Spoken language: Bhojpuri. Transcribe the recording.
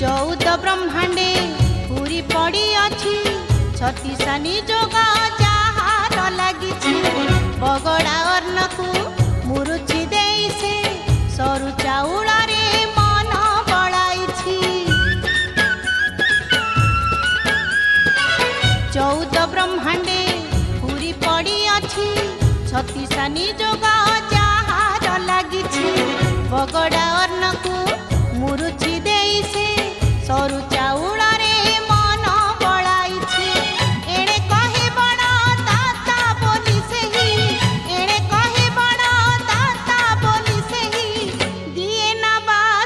14 ब्रह्मांडे पूरी पड़ी अच्छी 36 निजोग जहार लगी बगड़ा अर्णकू मुरुची दे से सरू चाउल मन बड़ाई 14 ब्रह्मांडे पूरी पड़ी अच्छी 36 निजोग जहार लगी बगड़ा अर्णकू मुरुची दे से सरू